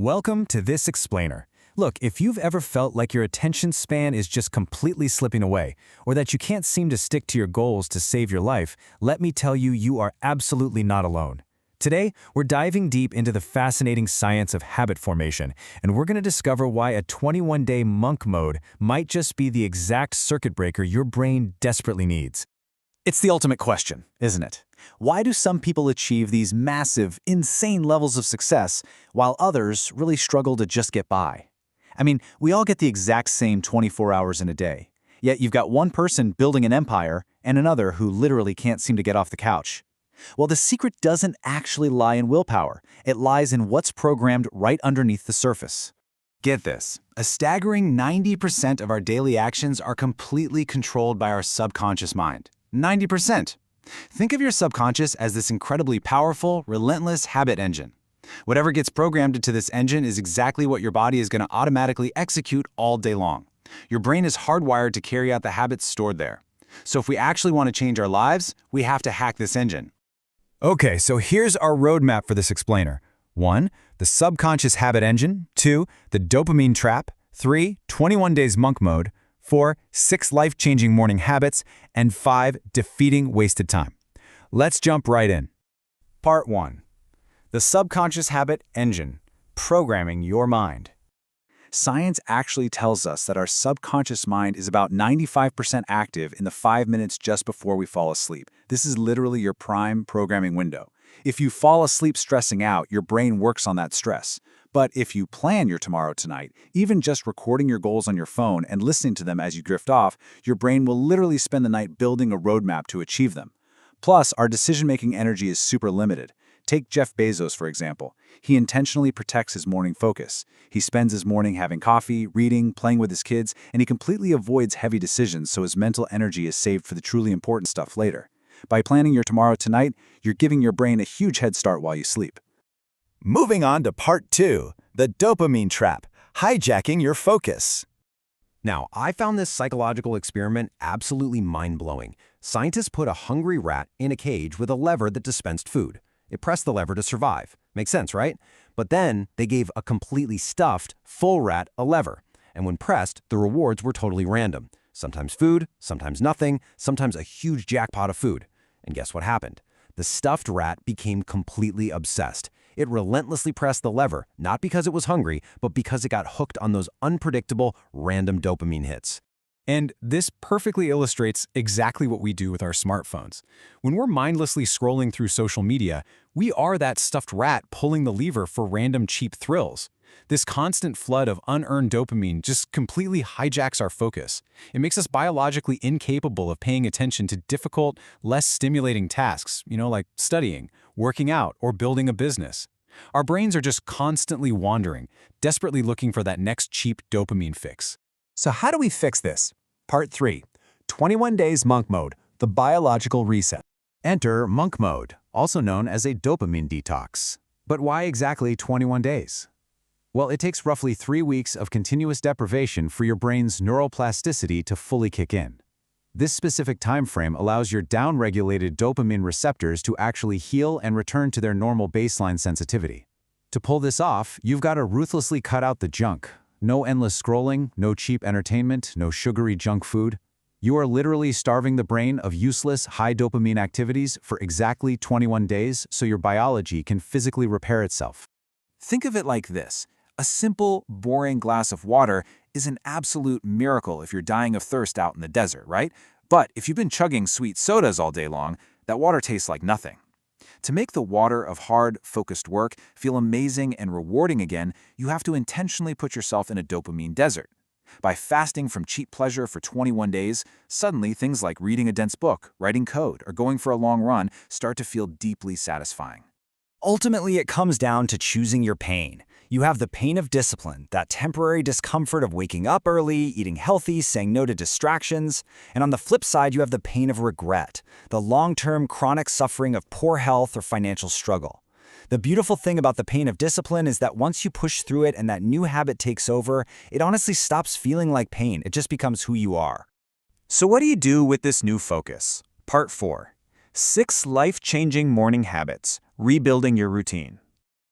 Welcome to This Explainer. Look, if you've ever felt like your attention span is just completely slipping away, or that you can't seem to stick to your goals to save your life, let me tell you, you are absolutely not alone. Today, we're diving deep into the fascinating science of habit formation, and we're going to discover why a 21-day monk mode might just be the exact circuit breaker your brain desperately needs. It's the ultimate question, isn't it? Why do some people achieve these massive, insane levels of success, while others really struggle to just get by? I mean, we all get the exact same 24 hours in a day. Yet you've got one person building an empire and another who literally can't seem to get off the couch. Well, the secret doesn't actually lie in willpower. It lies in what's programmed right underneath the surface. Get this, a staggering 90% of our daily actions are completely controlled by our subconscious mind. 90%. Think of your subconscious as this incredibly powerful, relentless habit engine. Whatever gets programmed into this engine is exactly what your body is going to automatically execute all day long. Your brain is hardwired to carry out the habits stored there. So if we actually want to change our lives, we have to hack this engine. Okay, so here's our roadmap for this explainer. 1. The subconscious habit engine. 2. The dopamine trap. 3. 21 days monk mode. 4. 6 life-changing morning habits. And 5. Defeating wasted time. Let's jump right in. Part 1. The subconscious habit engine, programming your mind. Science actually tells us that our subconscious mind is about 95% active in the 5 minutes just before we fall asleep. This is literally your prime programming window. If you fall asleep stressing out, your brain works on that stress. But if you plan your tomorrow tonight, even just recording your goals on your phone and listening to them as you drift off, your brain will literally spend the night building a roadmap to achieve them. Plus, our decision-making energy is super limited. Take Jeff Bezos, for example. He intentionally protects his morning focus. He spends his morning having coffee, reading, playing with his kids, and he completely avoids heavy decisions so his mental energy is saved for the truly important stuff later. By planning your tomorrow tonight, you're giving your brain a huge head start while you sleep. Moving on to Part 2, the dopamine trap, hijacking your focus. Now, I found this psychological experiment absolutely mind-blowing. Scientists put a hungry rat in a cage with a lever that dispensed food. It pressed the lever to survive. Makes sense, right? But then they gave a completely stuffed, full rat a lever. And when pressed, the rewards were totally random. Sometimes food, sometimes nothing, sometimes a huge jackpot of food. And guess what happened? The stuffed rat became completely obsessed. It relentlessly pressed the lever, not because it was hungry, but because it got hooked on those unpredictable, random dopamine hits. And this perfectly illustrates exactly what we do with our smartphones. When we're mindlessly scrolling through social media, we are that stuffed rat pulling the lever for random cheap thrills. This constant flood of unearned dopamine just completely hijacks our focus. It makes us biologically incapable of paying attention to difficult, less stimulating tasks, like studying, working out, or building a business. Our brains are just constantly wandering, desperately looking for that next cheap dopamine fix. So how do we fix this? Part 3. 21 days monk mode, the biological reset. Enter monk mode, also known as a dopamine detox. But why exactly 21 days? Well, it takes roughly 3 weeks of continuous deprivation for your brain's neuroplasticity to fully kick in. This specific time frame allows your downregulated dopamine receptors to actually heal and return to their normal baseline sensitivity. To pull this off, you've got to ruthlessly cut out the junk. No endless scrolling, no cheap entertainment, no sugary junk food. You are literally starving the brain of useless, high dopamine activities for exactly 21 days so your biology can physically repair itself. Think of it like this. A simple, boring glass of water is an absolute miracle if you're dying of thirst out in the desert, right? But if you've been chugging sweet sodas all day long, that water tastes like nothing. To make the water of hard, focused work feel amazing and rewarding again, you have to intentionally put yourself in a dopamine desert. By fasting from cheap pleasure for 21 days, suddenly things like reading a dense book, writing code, or going for a long run start to feel deeply satisfying. Ultimately, it comes down to choosing your pain. You have the pain of discipline, that temporary discomfort of waking up early, eating healthy, saying no to distractions. And on the flip side, you have the pain of regret, the long-term chronic suffering of poor health or financial struggle. The beautiful thing about the pain of discipline is that once you push through it and that new habit takes over, it honestly stops feeling like pain. It just becomes who you are. So what do you do with this new focus? Part 4. 6 life-changing morning habits, rebuilding your routine.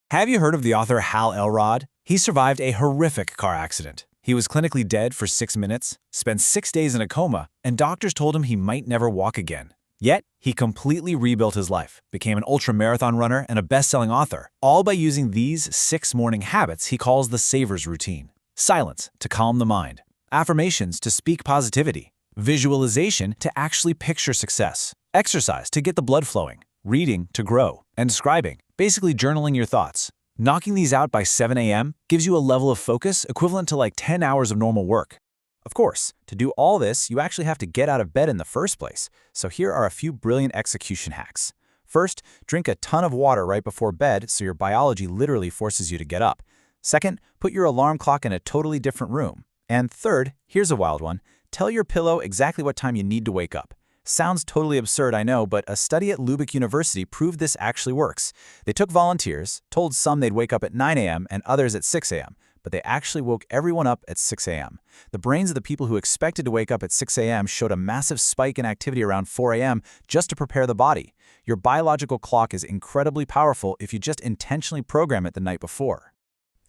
Have you heard of the author Hal Elrod? He survived a horrific car accident. He was clinically dead for 6 minutes, spent 6 days in a coma, and doctors told him he might never walk again. Yet, he completely rebuilt his life, became an ultra-marathon runner and a best-selling author, all by using these 6 morning habits he calls the Savers routine. Silence to calm the mind, affirmations to speak positivity, visualization to actually picture success, exercise to get the blood flowing, reading to grow, and scribing, basically journaling your thoughts. Knocking these out by 7 a.m. gives you a level of focus equivalent to like 10 hours of normal work. Of course, to do all this, you actually have to get out of bed in the first place, so here are a few brilliant execution hacks. First, drink a ton of water right before bed so your biology literally forces you to get up. Second, put your alarm clock in a totally different room. And third, here's a wild one, tell your pillow exactly what time you need to wake up. Sounds totally absurd, I know, but a study at Lubbock University proved this actually works. They took volunteers, told some they'd wake up at 9 a.m. and others at 6 a.m., but they actually woke everyone up at 6 a.m. The brains of the people who expected to wake up at 6 a.m. showed a massive spike in activity around 4 a.m. just to prepare the body. Your biological clock is incredibly powerful if you just intentionally program it the night before.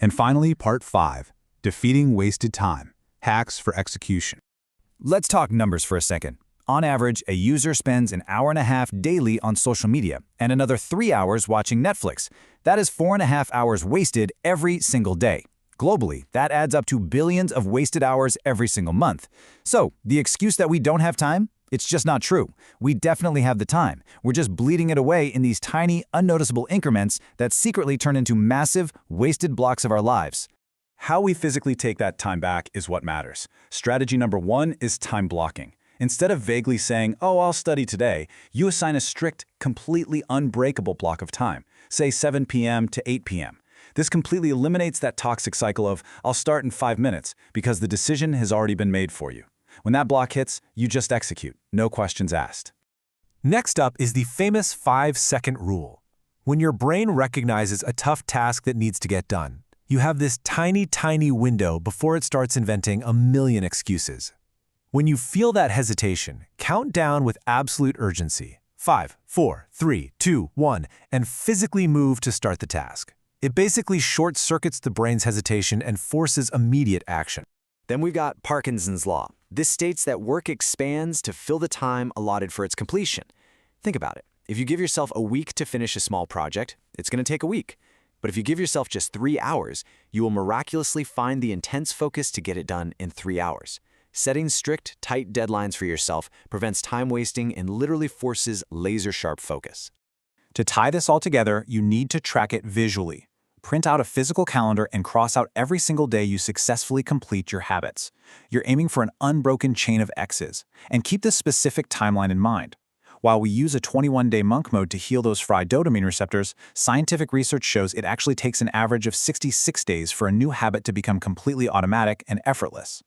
And finally, Part 5, Defeating Wasted Time, Hacks for Execution. Let's talk numbers for a second. On average, a user spends an hour and a half daily on social media and another 3 hours watching Netflix. That is 4.5 hours wasted every single day. Globally, that adds up to billions of wasted hours every single month. So, the excuse that we don't have time? It's just not true. We definitely have the time. We're just bleeding it away in these tiny, unnoticeable increments that secretly turn into massive, wasted blocks of our lives. How we physically take that time back is what matters. Strategy number 1 is time blocking. Instead of vaguely saying, oh, I'll study today, you assign a strict, completely unbreakable block of time, say 7 p.m. to 8 p.m. This completely eliminates that toxic cycle of, I'll start in 5 minutes, because the decision has already been made for you. When that block hits, you just execute, no questions asked. Next up is the famous 5-second rule. When your brain recognizes a tough task that needs to get done, you have this tiny window before it starts inventing a million excuses. When you feel that hesitation, count down with absolute urgency. 5, 4, 3, 2, 1, and physically move to start the task. It basically short-circuits the brain's hesitation and forces immediate action. Then we've got Parkinson's law. This states that work expands to fill the time allotted for its completion. Think about it. If you give yourself a week to finish a small project, it's going to take a week. But if you give yourself just 3 hours, you will miraculously find the intense focus to get it done in 3 hours. Setting strict, tight deadlines for yourself prevents time wasting and literally forces laser-sharp focus. To tie this all together, you need to track it visually. Print out a physical calendar and cross out every single day you successfully complete your habits. You're aiming for an unbroken chain of X's, and keep this specific timeline in mind. While we use a 21-day monk mode to heal those fried dopamine receptors, scientific research shows it actually takes an average of 66 days for a new habit to become completely automatic and effortless.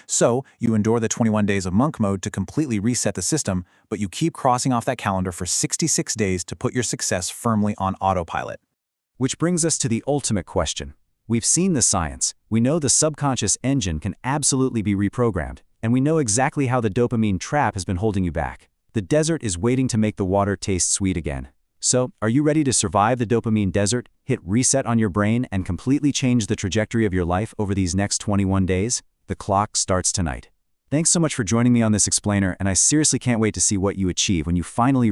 So, you endure the 21 days of monk mode to completely reset the system, but you keep crossing off that calendar for 66 days to put your success firmly on autopilot. Which brings us to the ultimate question. We've seen the science. We know the subconscious engine can absolutely be reprogrammed, and we know exactly how the dopamine trap has been holding you back. The desert is waiting to make the water taste sweet again. So, are you ready to survive the dopamine desert, hit reset on your brain, and completely change the trajectory of your life over these next 21 days? The clock starts tonight. Thanks so much for joining me on this explainer, and I seriously can't wait to see what you achieve when you finally